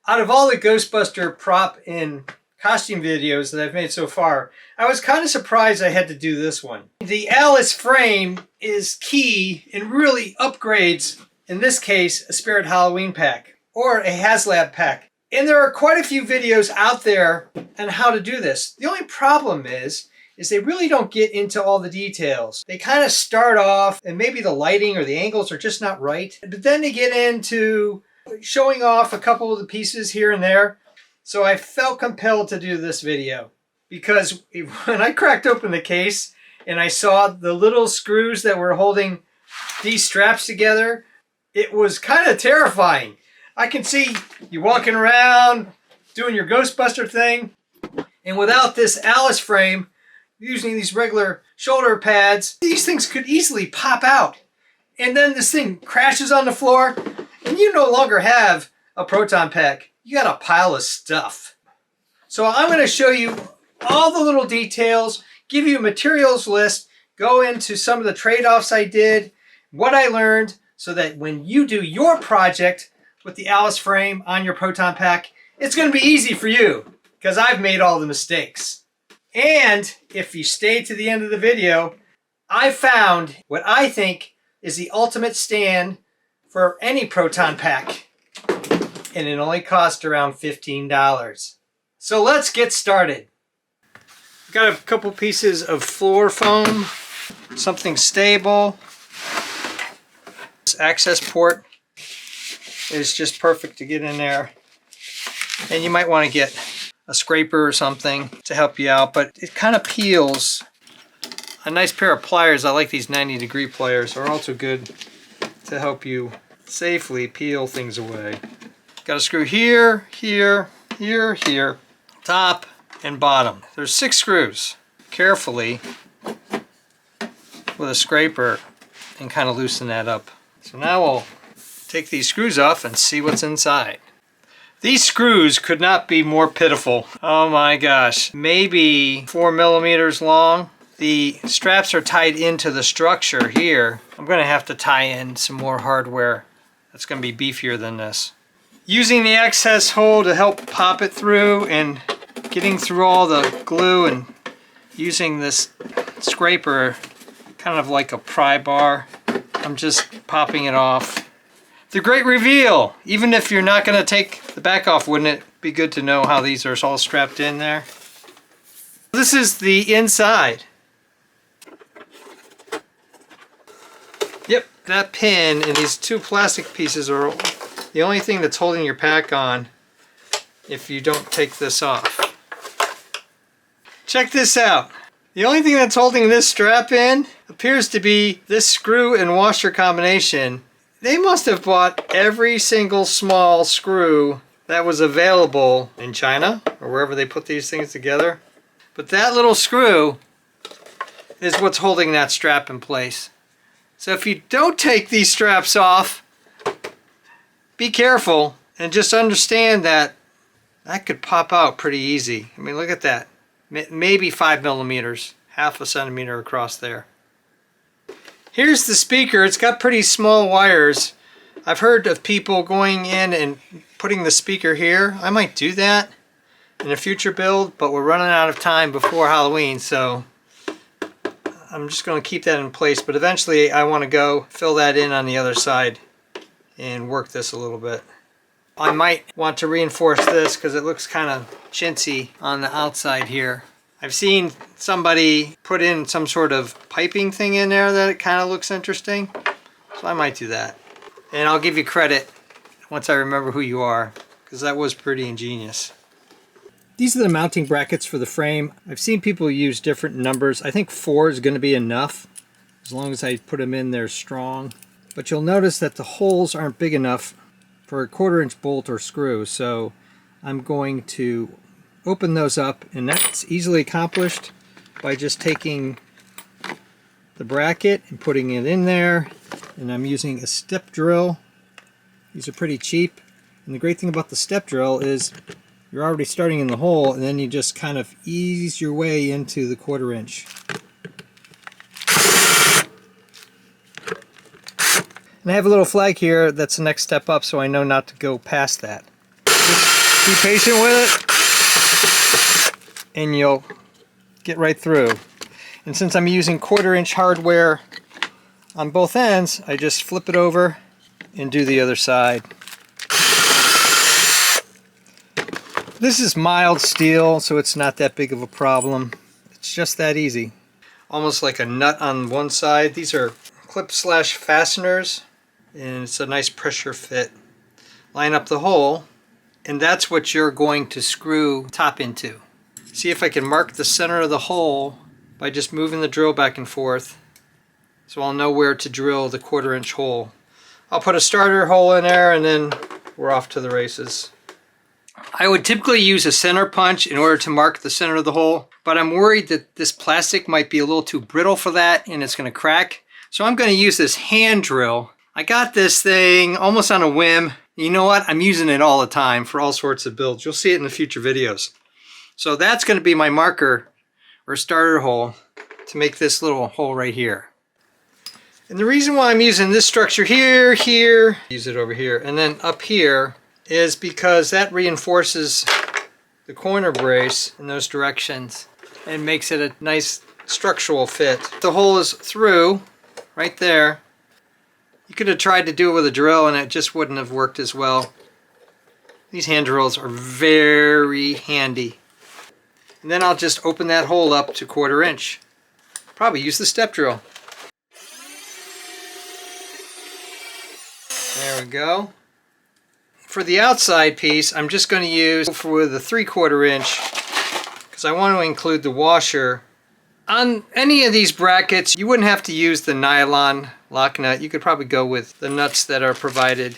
Out of all the Ghostbuster prop and costume videos that I've made so far, I was kind of surprised I had to do this one. The Alice frame is key and really upgrades, in this case, a Spirit Halloween pack or a Haslab pack. And there are quite a few videos out there on how to do this. The only problem is they really don't get into all the details. They kind of start off and maybe the lighting or the angles are just not right. But then they get into showing off a couple of the pieces here and there. So I felt compelled to do this video because when I cracked open the case and I saw the little screws that were holding these straps together, it was kind of terrifying. I can see you walking around doing your Ghostbuster thing, and without this Alice frame, using these regular shoulder pads, these things could easily pop out. And then this thing crashes on the floor and you no longer have a proton pack. You got a pile of stuff. So I'm going to show you all the little details, give you a materials list, go into some of the trade-offs I did, what I learned, so that when you do your project with the Alice frame on your proton pack, it's going to be easy for you because I've made all the mistakes. And if you stay to the end of the video, I found what I think is the ultimate stand for any proton pack. And it only cost around $15. So let's get started. Got a couple pieces of floor foam, something stable. This access port is just perfect to get in there. And you might want to get a scraper or something to help you out, but it kind of peels. A nice pair of pliers, I like these 90-degree pliers, are also good to help you safely peel things away. Got a screw here, here, here, here, top and bottom. There's 6 screws. Carefully with a scraper and kind of loosen that up. So now we'll take these screws off and see what's inside. These screws could not be more pitiful. Oh my gosh, maybe 4 millimeters long. The straps are tied into the structure here. I'm going to have to tie in some more hardware that's going to be beefier than this. Using the access hole to help pop it through and getting through all the glue and using this scraper kind of like a pry bar. I'm just popping it off. The great reveal! Even if you're not going to take the back off, wouldn't it be good to know how these are all strapped in there? This is the inside. Yep, that pin and these 2 plastic pieces are the only thing that's holding your pack on if you don't take this off. Check this out. The only thing that's holding this strap in appears to be this screw and washer combination. They must have bought every single small screw that was available in China or wherever they put these things together. But that little screw is what's holding that strap in place. So if you don't take these straps off, be careful and just understand that that could pop out pretty easy. I mean, look at that. Maybe 5 millimeters, half a centimeter across there. Here's the speaker. It's got pretty small wires. I've heard of people going in and putting the speaker here. I might do that in a future build, but we're running out of time before Halloween, so I'm just going to keep that in place. But eventually I want to go fill that in on the other side and work this a little bit. I might want to reinforce this because it looks kind of chintzy on the outside here. I've seen somebody put in some sort of piping thing in there that it kind of looks interesting. So I might do that. And I'll give you credit once I remember who you are, because that was pretty ingenious. These are the mounting brackets for the frame. I've seen people use different numbers. I think 4 is going to be enough, as long as I put them in there strong. But you'll notice that the holes aren't big enough for a 1/4-inch bolt or screw, so I'm going to open those up, and that's easily accomplished by just taking the bracket and putting it in there. And I'm using a step drill. These are pretty cheap, and the great thing about the step drill is you're already starting in the hole, and then you just kind of ease your way into the 1/4-inch. And I have a little flag here that's the next step up, so I know not to go past that. Just be patient with it and you'll get right through. And since I'm using 1/4" hardware on both ends, I just flip it over and do the other side. This is mild steel, so it's not that big of a problem. It's just that easy. Almost like a nut on one side. These are clip/fasteners, and it's a nice pressure fit. Line up the hole, and that's what you're going to screw top into. See if I can mark the center of the hole by just moving the drill back and forth, so I'll know where to drill the 1/4" hole. I'll put a starter hole in there and then we're off to the races. I would typically use a center punch in order to mark the center of the hole, but I'm worried that this plastic might be a little too brittle for that and it's going to crack. So I'm going to use this hand drill. I got this thing almost on a whim. You know what? I'm using it all the time for all sorts of builds. You'll see it in the future videos. So that's going to be my marker or starter hole to make this little hole right here. And the reason why I'm using this structure here, use it over here, and then up here is because that reinforces the corner brace in those directions and makes it a nice structural fit. The hole is through right there. You could have tried to do it with a drill and it just wouldn't have worked as well. These hand drills are very handy. And then I'll just open that hole up to 1/4". Probably use the step drill. There we go. For the outside piece, I'm just going to use for the 3/4" because I want to include the washer. On any of these brackets, you wouldn't have to use the nylon lock nut. You could probably go with the nuts that are provided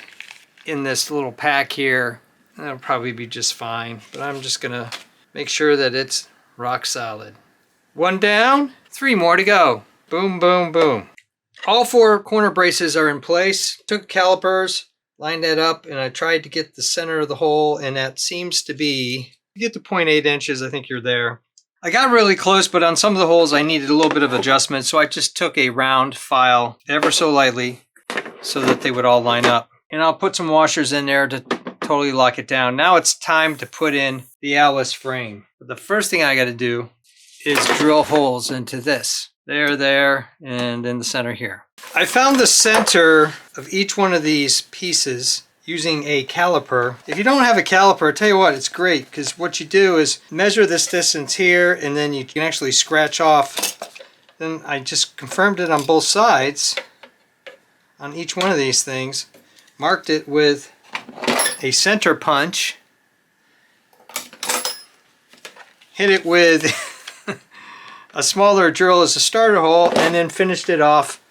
in this little pack here. That'll probably be just fine, but I'm just going to make sure that it's rock solid. 1 down, 3 more to go. Boom, boom, boom. All 4 corner braces are in place. Took calipers, lined that up, and I tried to get the center of the hole, and that seems to be, you get to 0.8 inches, I think you're there. I got really close, but on some of the holes I needed a little bit of adjustment, so I just took a round file ever so lightly so that they would all line up. And I'll put some washers in there to totally lock it down. Now it's time to put in the Alice frame. But the first thing I got to do is drill holes into this. There, and in the center here. I found the center of each one of these pieces using a caliper. If you don't have a caliper, I tell you what, it's great, because what you do is measure this distance here, and then you can actually scratch off. Then I just confirmed it on both sides on each one of these things, marked it with a center punch, hit it with a smaller drill as a starter hole, and then finished it off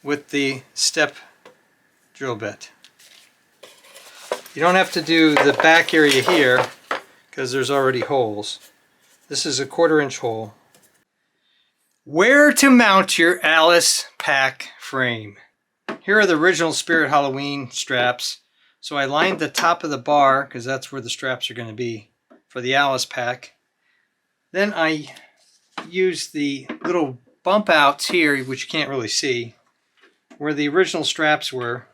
with the step drill bit. You don't have to do the back area here because there's already holes. This is a 1/4" hole. Where to mount your Alice pack frame. Here are the original Spirit Halloween straps. So I lined the top of the bar because that's where the straps are going to be for the Alice pack. Then I use the little bump outs here, which you can't really see, where the original straps were.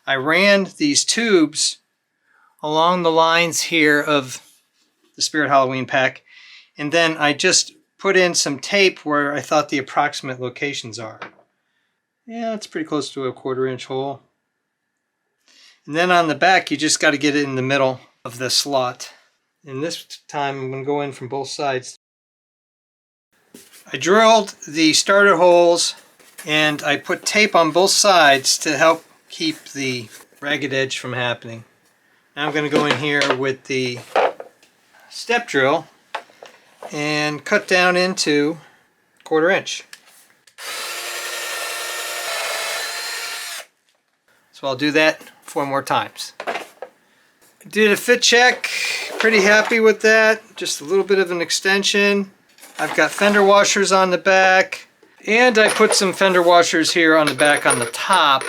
I ran these tubes along the lines here of the Spirit Halloween pack, and then I just put in some tape where I thought the approximate locations are. Yeah, it's pretty close to a 1/4" hole. And then on the back, you just got to get it in the middle of the slot. And this time I'm going to go in from both sides. I drilled the starter holes and I put tape on both sides to help keep the ragged edge from happening. Now I'm going to go in here with the step drill and cut down into 1/4". So I'll do that 4 more times. I did a fit check, pretty happy with that. Just a little bit of an extension. I've got fender washers on the back, and I put some fender washers here on the back on the top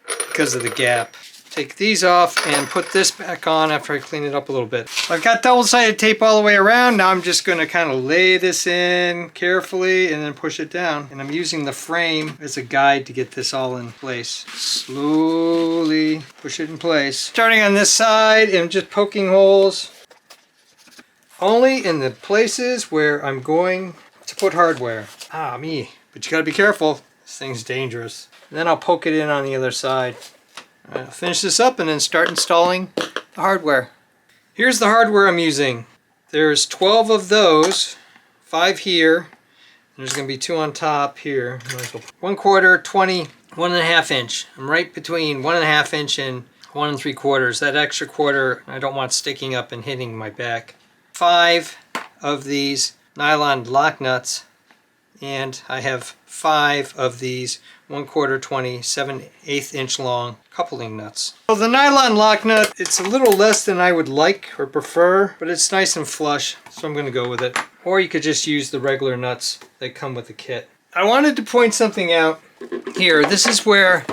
because of the gap. take these off and put this back on after I clean it up a little bit. I've got double-sided tape all the way around. Now I'm just going to kind of lay this in carefully and then push it down. And I'm using the frame as a guide to get this all in place. Slowly push it in place. Starting on this side and just poking holes. Only in the places where I'm going to put hardware. Ah, me. But you gotta be careful. This thing's dangerous. And then I'll poke it in on the other side. I'll finish this up and then start installing the hardware. Here's the hardware I'm using. There's 12 of those, 5 here. There's going to be 2 on top here. 1/4, 20, 1.5 inch. I'm right between 1.5 inch and 1 3/4. That extra quarter I don't want sticking up and hitting my back. 5 of these nylon lock nuts, and I have 5 of these 1/4, 20, 7/8 inch long coupling nuts. So the nylon lock nut, it's a little less than I would like or prefer, but it's nice and flush, so I'm going to go with it. Or you could just use the regular nuts that come with the kit. I wanted to point something out here. This is where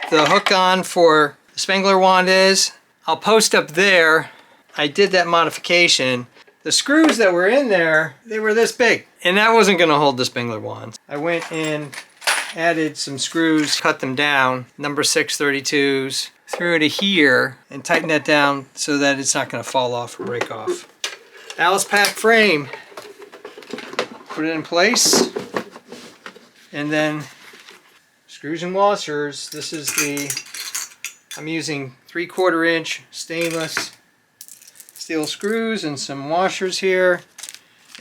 the hook on for the Spangler wand is. I'll post up there. I did that modification. The screws that were in there, they were this big, and that wasn't going to hold the Spangler wand. I went in, added some screws, cut them down, number 632s, threw it to here, and tightened that down so that it's not going to fall off or break off. Alice pack frame. Put it in place, and then screws and washers. This is I'm using 3/4 inch stainless steel screws and some washers here,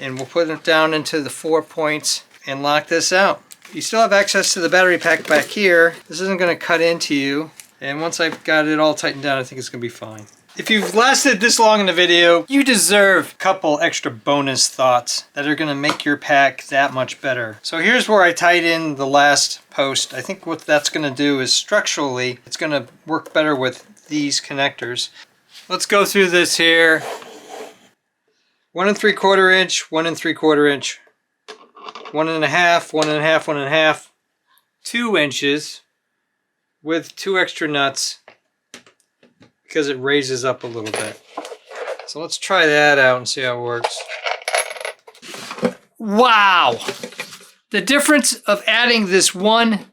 and we'll put it down into the 4 points and lock this out. You still have access to the battery pack back here. This isn't going to cut into you, and once I've got it all tightened down, I think it's going to be fine. If you've lasted this long in the video, you deserve a couple extra bonus thoughts that are going to make your pack that much better. So here's where I tied in the last post. I think what that's going to do is structurally, it's going to work better with these connectors. Let's go through this here. 1 3/4 inch, 1 3/4 inch, 1.5, 1.5, 1.5, 2 inches with 2 extra nuts because it raises up a little bit. So let's try that out and see how it works. Wow! The difference of adding this one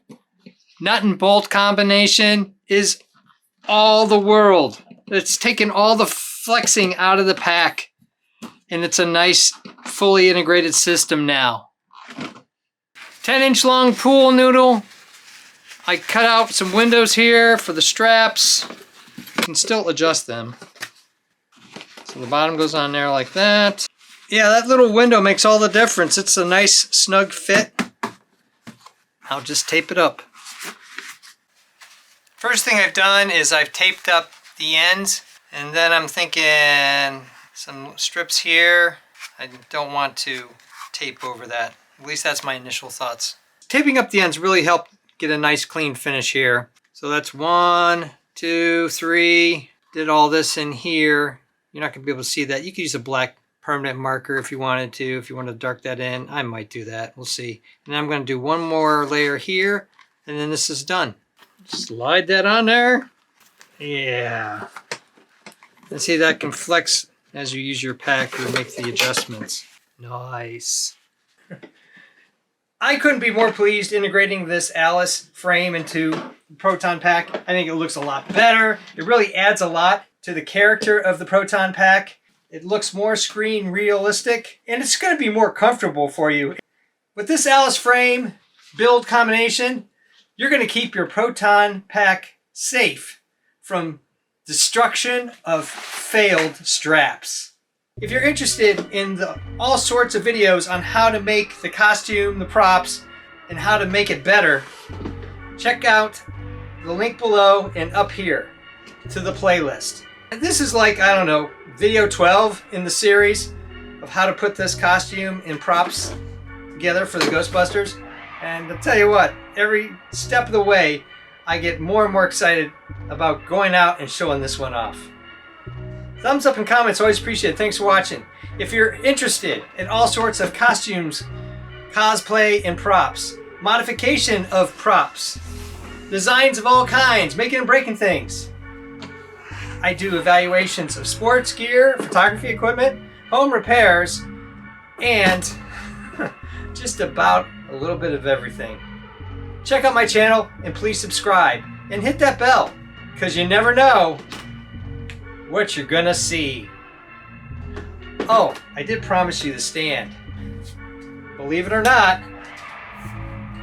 nut and bolt combination is all the world. It's taken all the flexing out of the pack, and it's a nice fully integrated system now. 10-inch long pool noodle. I cut out some windows here for the straps. You can still adjust them. So the bottom goes on there like that. Yeah, that little window makes all the difference. It's a nice snug fit. I'll just tape it up. First thing I've done is I've taped up the ends, and then I'm thinking some strips here. I don't want to tape over that. At least that's my initial thoughts. Taping up the ends really helped get a nice clean finish here. So that's 1, 2, 3. Did all this in here. You're not going to be able to see that. You could use a black permanent marker if you wanted to. If you want to dark that in, I might do that. We'll see. And I'm going to do one more layer here, and then this is done. Slide that on there. Yeah. And see, that can flex as you use your pack to make the adjustments. Nice. I couldn't be more pleased integrating this Alice frame into the Proton pack. I think it looks a lot better. It really adds a lot to the character of the Proton pack. It looks more screen realistic, and it's going to be more comfortable for you. With this Alice frame build combination, you're going to keep your Proton pack safe from destruction of failed straps. If you're interested in all sorts of videos on how to make the costume, the props, and how to make it better, check out the link below and up here to the playlist. This is like, I don't know, video 12 in the series of how to put this costume and props together for the Ghostbusters. And I'll tell you what, every step of the way, I get more and more excited about going out and showing this one off. Thumbs up and comments, always appreciated. Thanks for watching. If you're interested in all sorts of costumes, cosplay and props, modification of props, designs of all kinds, making and breaking things, I do evaluations of sports gear, photography equipment, home repairs, and just about a little bit of everything. Check out my channel and please subscribe and hit that bell, because you never know what you're gonna see. Oh, I did promise you the stand. Believe it or not,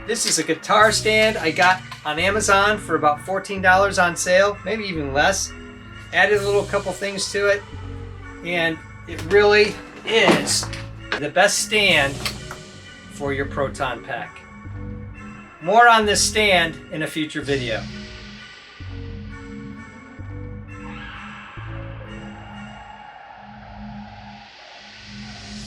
this is a guitar stand I got on Amazon for about $14 on sale, maybe even less. Added a little couple things to it, and it really is the best stand for your Proton pack. More on this stand in a future video.